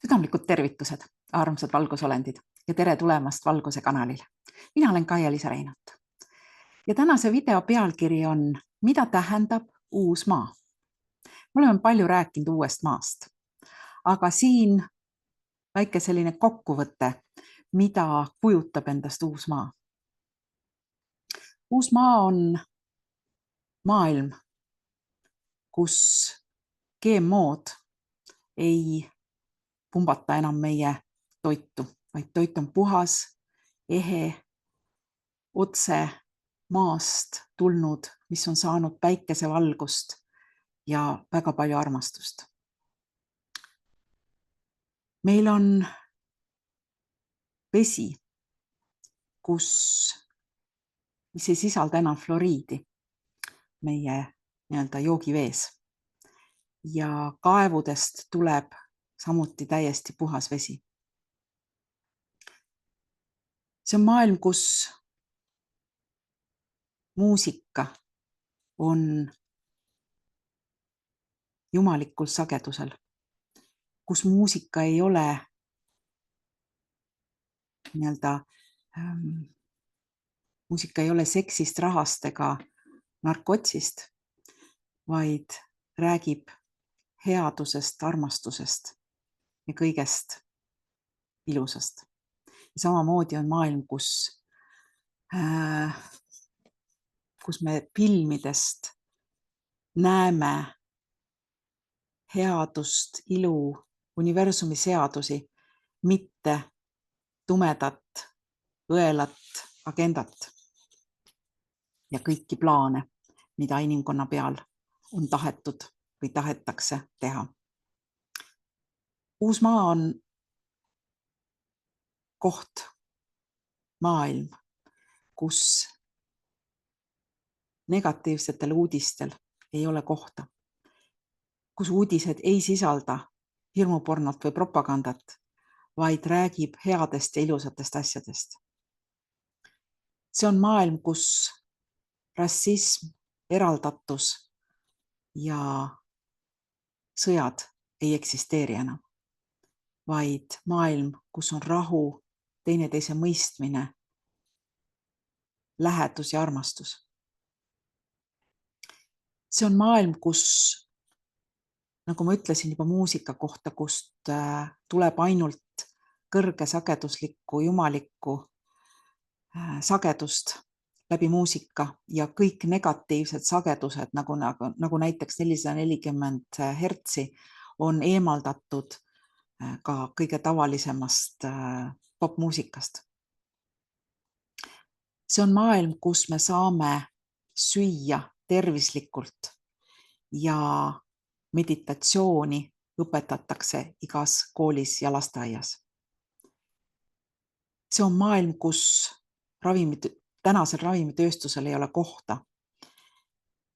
Südamlikud tervitused, armsad valgusolendid ja tere tulemast Valguse kanalile. Mina olen Kaia-Liisa Reinat. Ja tänase video pealkiri on, mida tähendab uus maa? Me oleme palju rääkinud uuest maast, aga siin väike selline kokkuvõte, mida kujutab endast uus maa. Uus maa on maailm, kus GMO-d ei pumbata enam meie toitu, vaid toit on puhas, ehe, otse maast tulnud, mis on saanud päikesevalgust ja väga palju armastust. Meil on vesi, mis ei sisalda enam fluoriidi meie nii-öelda joogivees. Ja kaevudest tuleb samuti täiesti puhas vesi. See on maailm, kus muusika on jumalikul sagedusel, kus muusika ei ole muusika ei ole seksist, rahast ega narkotsist, vaid räägib headusest, armastusest ja kõigest ilusast. Ja samamoodi on maailm, kus me filmidest näeme headust, ilu, universumi seadusi, mitte tumedat, õelat agendat ja kõiki plaane, mida inimkonna peal on tahetud või tahetakse teha. Uus maa on koht, maailm, kus negatiivsetel uudistel ei ole kohta, kus uudised ei sisalda hirmupornot või propagandat, vaid räägib headest ja ilusatest asjadest. See on maailm, kus rassism, eraldatus ja sõjad ei eksisteeri enam, vaid maailm, kus on rahu, teineteise mõistmine, lähedus ja armastus. See on maailm, kus, nagu ma ütlesin juba muusika kohta, kust tuleb ainult kõrgesageduslikku, jumalikku sagedust läbi muusika ja kõik negatiivsed sagedused, nagu näiteks 440 hertsi, on eemaldatud ka kõige tavalisemast popmuusikast. See on maailm, kus me saame süüa tervislikult ja meditatsiooni õpetatakse igas koolis ja lasteaias. See on maailm, kus tänasel ravimitööstusel ei ole kohta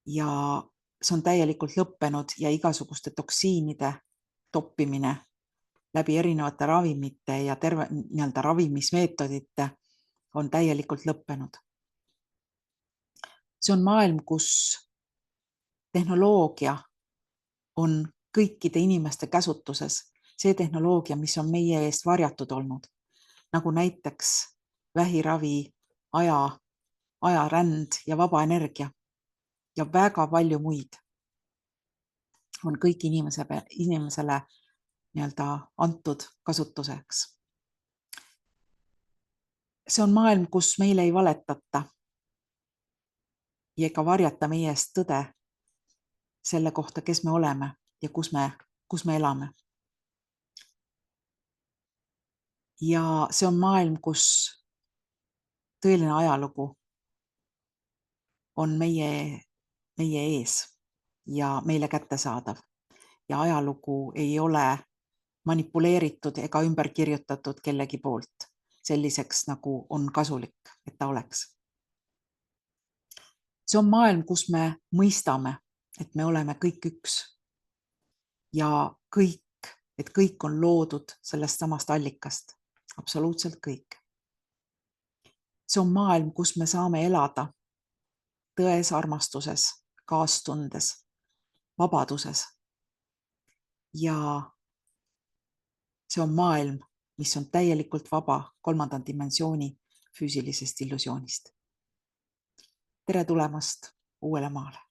ja see on täielikult lõppenud ja igasuguste toksiinide toppimine läbi erinevate ravimite ja nii-öelda ravimismeetodite on täielikult lõppenud. See on maailm, kus tehnoloogia on kõikide inimeste käsutuses, see tehnoloogia, mis on meie eest varjatud olnud, nagu näiteks vähiravi, ajaränd ja vaba energia ja väga palju muid on kõik inimesele nii-öelda antud kasutuseks. See on maailm, kus meile ei valetata ja ega varjata meie eest tõde selle kohta, kes me oleme ja kus me elame. Ja see on maailm, kus tõeline ajalugu on meie ees ja meile kättesaadav. Ja ajalugu ei ole manipuleeritud ega ümber kirjutatud kellegi poolt selliseks, nagu on kasulik, et ta oleks. See on maailm, kus me mõistame, et me oleme kõik üks ja kõik on loodud sellest samast allikast, absoluutselt kõik. See on maailm, kus me saame elada tões armastuses, kaastundes, vabaduses ja See on maailm, mis on täielikult vaba kolmanda dimensiooni füüsilisest illusioonist. Tere tulemast uuele maale.